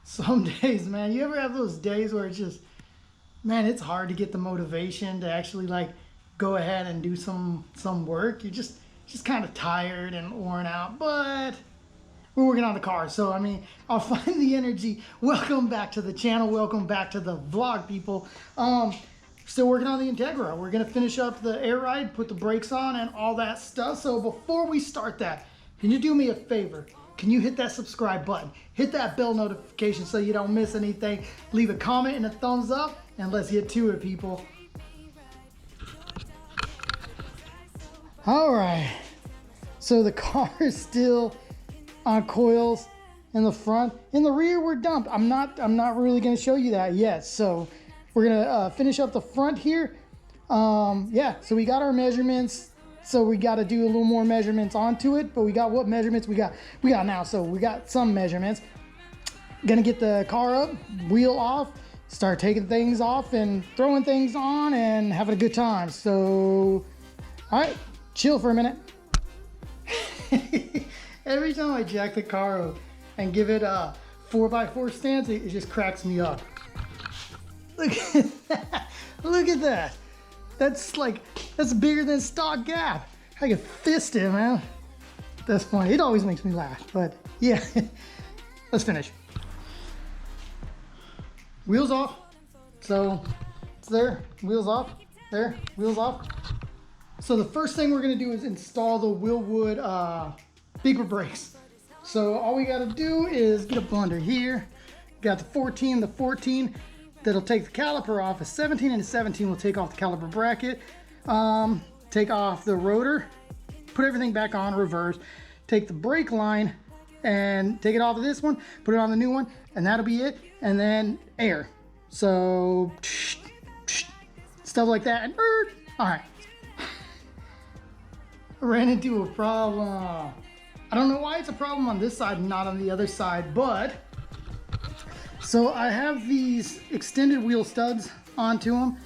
Some days, man, you ever have those days where it's just, man, it's hard to get the motivation to actually like go ahead and do some work. You're just kind of tired and worn out, but we're working on the car. So, I mean, I'll find the energy. Welcome back to the channel. Welcome back to the vlog, people. Still working on the Integra. We're gonna finish up the air ride, put the brakes on and all that stuff. So before we start that, can you do me a favor? Can you hit that subscribe button? Hit that bell notification so you don't miss anything. Leave a comment and a thumbs up, and let's get to it, people. All right, so the car is still on coils in the front. In the rear, we're dumped. I'm not really gonna show you that yet. So we're gonna finish up the front here. Yeah, so we got our measurements. So we got to do a little more measurements onto it, but we got what measurements we got now. So we got some measurements. Gonna get the car up, wheel off, start taking things off and throwing things on and having a good time. So, all right, chill for a minute. Every time I jack the car up and give it a 4x4 stance, it just cracks me up. Look at that. Look at that. That's bigger than stock gap. I can fist it, man. That's funny. It always makes me laugh, but yeah. Let's finish. Wheels off. So it's there, wheels off, there, wheels off. So the first thing we're gonna do is install the Willwood beeper brakes. So all we gotta do is get up under here. Got the 14, that'll take the caliper off. A 17 and a 17 will take off the caliper bracket. Take off the rotor, put everything back on reverse, take the brake line and take it off of this one, put it on the new one, and that'll be it. And then air. So stuff like that. And all right. I ran into a problem. I don't know why it's a problem on this side and not on the other side, but so I have these extended wheel studs onto them.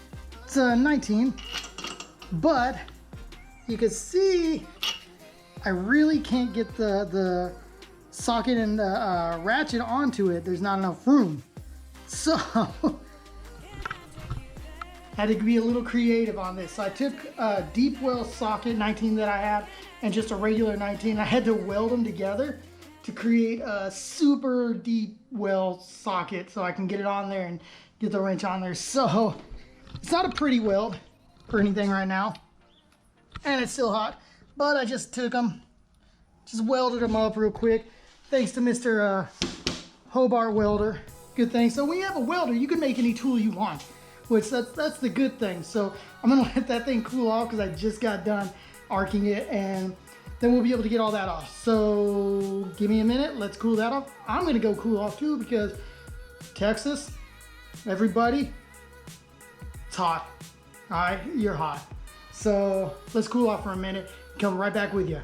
It's a 19, but you can see I really can't get the socket and the ratchet onto it. There's not enough room. So had to be a little creative on this. So I took a deep well socket 19 that I had and just a regular 19. I had to weld them together to create a super deep well socket so I can get it on there and get the wrench on there. So it's not a pretty weld or anything right now, and it's still hot, but I just took them, just welded them up real quick, thanks to Mr. Hobart Welder. Good thing. So when you have a welder, you can make any tool you want, which that's the good thing. So I'm gonna let that thing cool off because I just got done arcing it, and then we'll be able to get all that off. So give me a minute, let's cool that off. I'm gonna go cool off too because Texas, everybody, it's hot. All right, you're hot. So let's cool off for a minute. Come right back with you.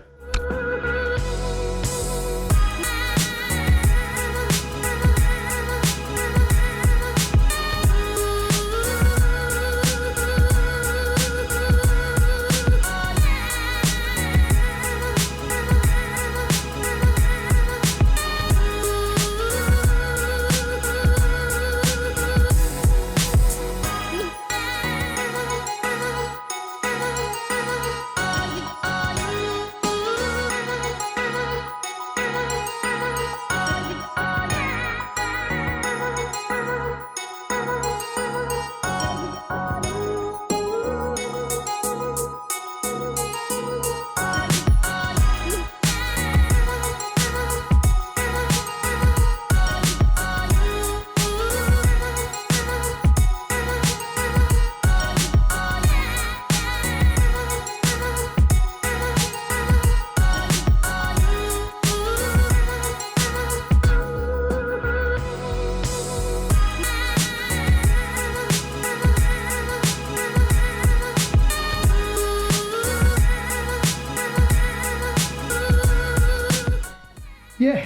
Yeah,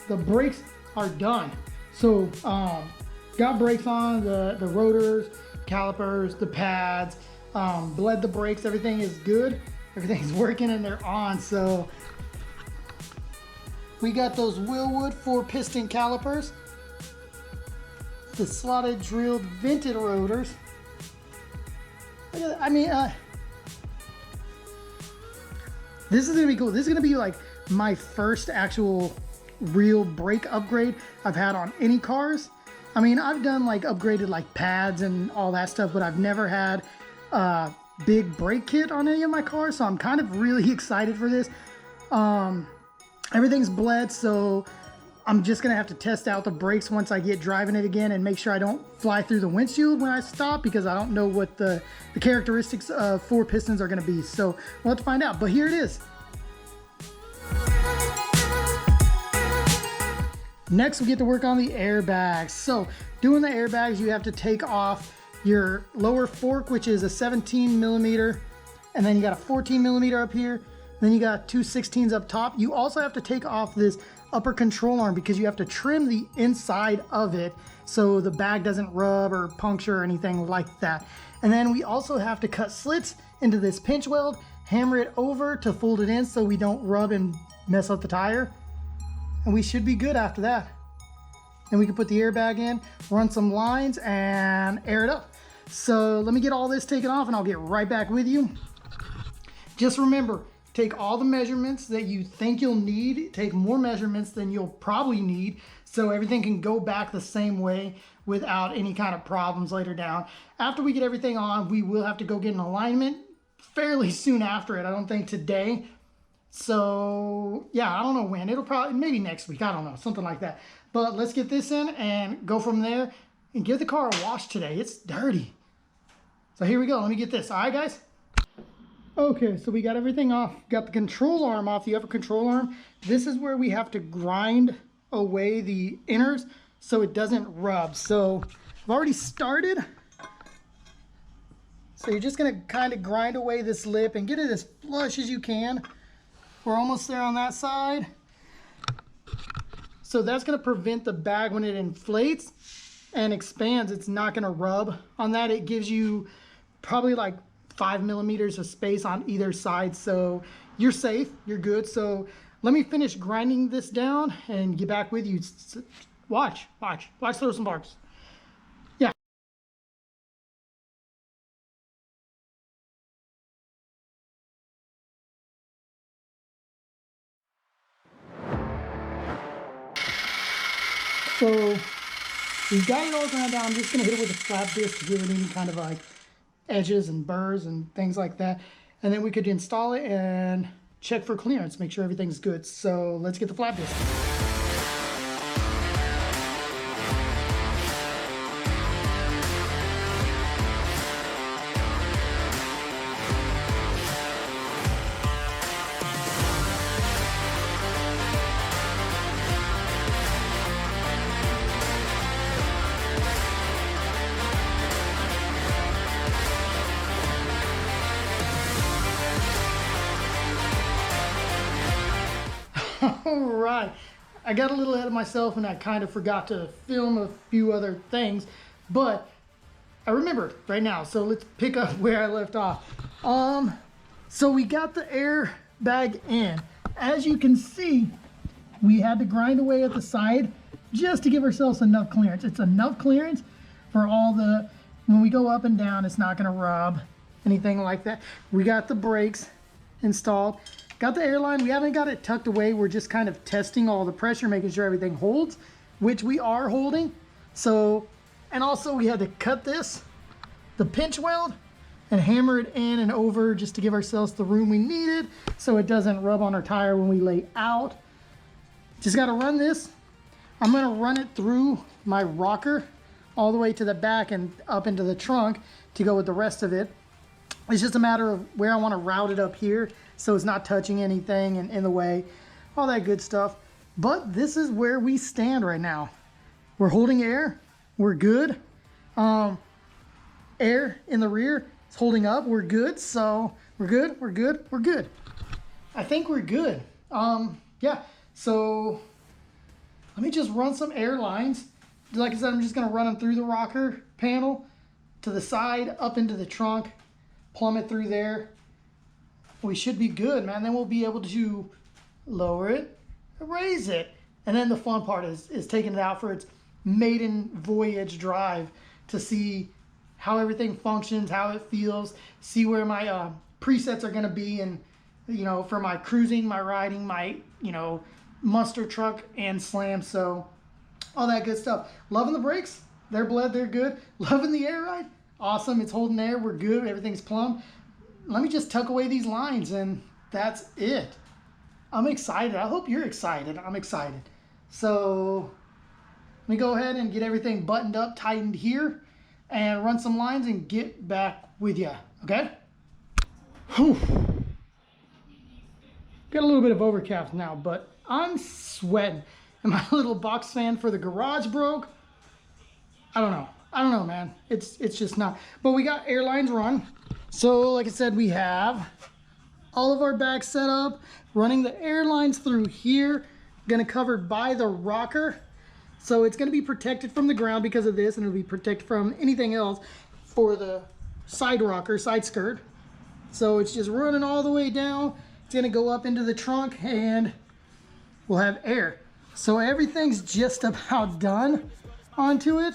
the brakes are done. So got brakes on, the rotors, calipers, the pads, bled the brakes, everything is good. Everything's working and they're on. So We got those Willwood 4-piston calipers, the slotted drilled vented rotors. Look at that. I mean, this is gonna be cool. This is gonna be like my first actual real brake upgrade I've had on any cars. I mean, I've done like upgraded like pads and all that stuff, but I've never had a big brake kit on any of my cars, so I'm kind of really excited for this. Everything's bled, so I'm just gonna have to test out the brakes once I get driving it again and make sure I don't fly through the windshield when I stop, because I don't know what the characteristics of 4 pistons are gonna be. So we'll have to find out, but here it is. Next, we get to work on the airbags. So doing the airbags, you have to take off your lower fork, which is a 17 millimeter, and then you got a 14 millimeter up here. Then you got 2 16s up top. You also have to take off this upper control arm because you have to trim the inside of it so the bag doesn't rub or puncture or anything like that. And then we also have to cut slits into this pinch weld, hammer it over to fold it in so we don't rub and mess up the tire. And we should be good after that. Then we can put the airbag in, run some lines, and air it up. So let me get all this taken off and I'll get right back with you. Just remember, take all the measurements that you think you'll need, take more measurements than you'll probably need, so everything can go back the same way without any kind of problems later down. After we get everything on, we will have to go get an alignment fairly soon after it. I don't think today. So yeah, I don't know when. It'll probably, maybe next week. I don't know, something like that. But let's get this in and go from there and give the car a wash today. It's dirty. So here we go. Let me get this. All right, guys? Okay, so we got everything off. Got the control arm off, the upper control arm. This is where we have to grind away the inners so it doesn't rub. So I've already started. So you're just gonna kind of grind away this lip and get it as flush as you can. We're almost there on that side. So that's gonna prevent the bag when it inflates and expands, it's not gonna rub on that. It gives you probably like 5 millimeters of space on either side, so you're safe, you're good. So let me finish grinding this down and get back with you. Watch throw some barbs. Yeah. So we've got it all ground down. I'm just gonna hit it with a flat disc to give it any kind of like edges and burrs and things like that, and then we could install it and check for clearance, make sure everything's good. So let's get the flat disc. All right, I got a little ahead of myself and I kind of forgot to film a few other things, but I remembered right now. So let's pick up where I left off. So we got the air bag in. As you can see, we had to grind away at the side just to give ourselves enough clearance. It's enough clearance for all the, when we go up and down, it's not gonna rub, anything like that. We got the brakes installed. Got the airline, we haven't got it tucked away. We're just kind of testing all the pressure, making sure everything holds, which we are holding. So, and also we had to cut this, the pinch weld, and hammer it in and over just to give ourselves the room we needed so it doesn't rub on our tire when we lay out. Just gotta run this. I'm gonna run it through my rocker all the way to the back and up into the trunk to go with the rest of it. It's just a matter of where I wanna route it up here so it's not touching anything and in the way, all that good stuff. But this is where we stand right now. We're holding air, we're good. Air in the rear is holding up, we're good. So we're good, we're good, we're good. I think we're good. Yeah, so let me just run some air lines. Like I said, I'm just gonna run them through the rocker panel to the side, up into the trunk, plumb it through there. We should be good, man. Then we'll be able to lower it raise it. And then the fun part is taking it out for its maiden voyage drive to see how everything functions, how it feels, see where my presets are going to be, and for my cruising, my riding, my monster truck and slam. So all that good stuff. Loving the brakes, they're bled, they're good. Loving the air ride, awesome. It's holding air, we're good, everything's plumb. Let me just tuck away these lines and that's it. I'm excited. I hope you're excited. I'm excited. So let me go ahead and get everything buttoned up, tightened here, and run some lines and get back with you, okay? Whew. Got a little bit of overcast now, but I'm sweating. And my little box fan for the garage broke. I don't know, man. It's just not. But we got airlines run. So like I said, we have all of our bags set up, running the airlines through here, gonna cover by the rocker. So it's gonna be protected from the ground because of this, and it'll be protected from anything else for the side rocker, side skirt. So it's just running all the way down. It's gonna go up into the trunk and we'll have air. So everything's just about done onto it.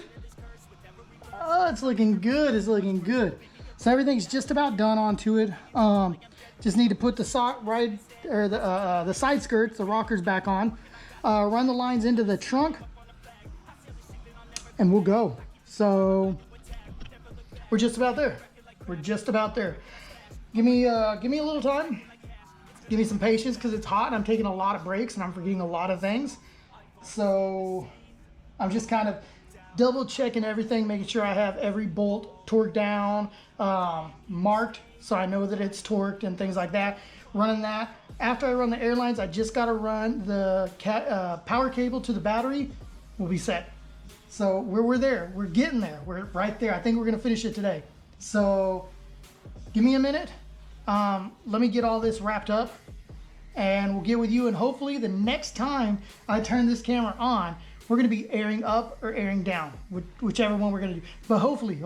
Oh, it's looking good, it's looking good. So everything's just about done onto it. Just need to put the side skirts, the rockers back on, run the lines into the trunk, and we'll go. So we're just about there. We're just about there. Give me a little time. Give me some patience because it's hot and I'm taking a lot of breaks and I'm forgetting a lot of things. So I'm just kind of double checking everything, making sure I have every bolt torqued down, marked so I know that it's torqued and things like that. Running that. After I run the airlines, I just got to run the power cable to the battery. We'll be set. So we're there. We're getting there. We're right there. I think we're going to finish it today. So give me a minute. Let me get all this wrapped up and we'll get with you. And hopefully the next time I turn this camera on, we're going to be airing up or airing down, whichever one we're going to do. But hopefully.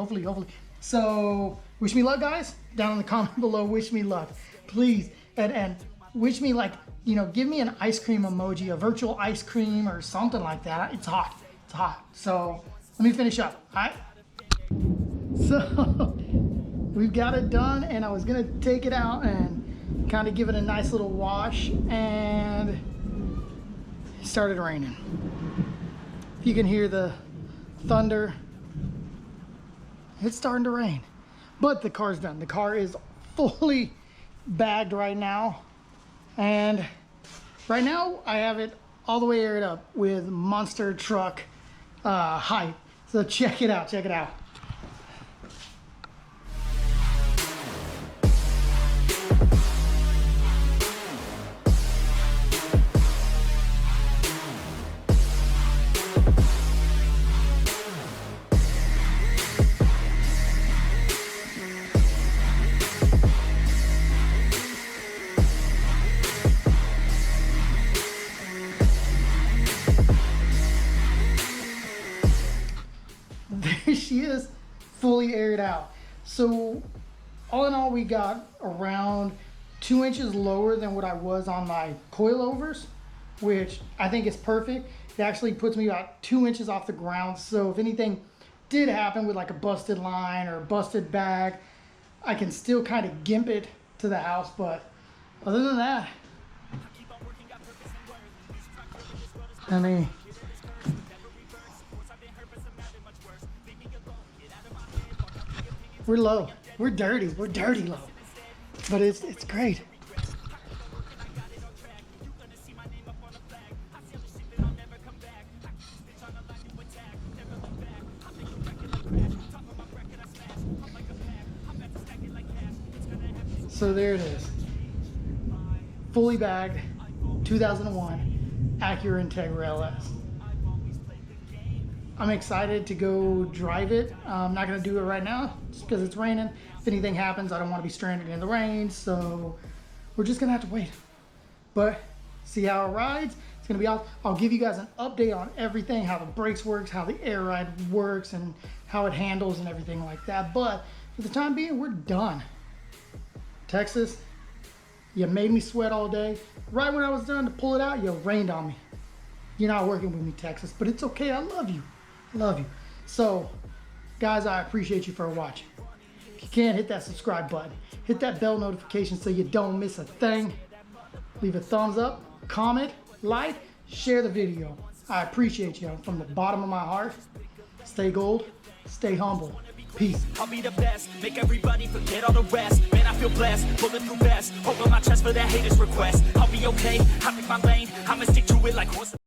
So wish me luck, guys. Down in the comment below, wish me luck. Please. And wish me, like, give me an ice cream emoji, a virtual ice cream or something like that. It's hot. It's hot. So let me finish up. All right. So we've got it done, and I was going to take it out and kind of give it a nice little wash, and it started raining. If you can hear the thunder, it's starting to rain. But the car's done. The car is fully bagged right now. And right now I have it all the way aired up with monster truck height. So check it out, check it out. There she is, fully aired out. So all in all, we got around 2 inches lower than what I was on my coilovers, which I think is perfect. It actually puts me about 2 inches off the ground. So if anything did happen with like a busted line or a busted bag, I can still kind of gimp it to the house. But other than that, I mean, we're low. We're dirty low. But it's great. So there it is. Fully bagged 2001 Acura Integra LS. I'm excited to go drive it. I'm not gonna do it right now just because it's raining. If anything happens, I don't want to be stranded in the rain, so we're just gonna have to wait. But see how it rides. It's gonna be off. I'll give you guys an update on everything, how the brakes works, how the air ride works, and how it handles and everything like that. But for the time being, we're done. Texas, You made me sweat all day. Right when I was done to pull it out, you rained on me. You're not working with me, Texas, but it's okay. I love you. I love you. So, guys, I appreciate you for watching. If you can, hit that subscribe button. Hit that bell notification so you don't miss a thing. Leave a thumbs up, comment, like, share the video. I appreciate you from the bottom of my heart. Stay gold, stay humble. Peace. I'll be the best, make everybody forget all the rest. Man, I feel blessed, pulling through best. Open my chest for that haters request. I'll be okay, I pick my lane, I'ma stick to it like horse.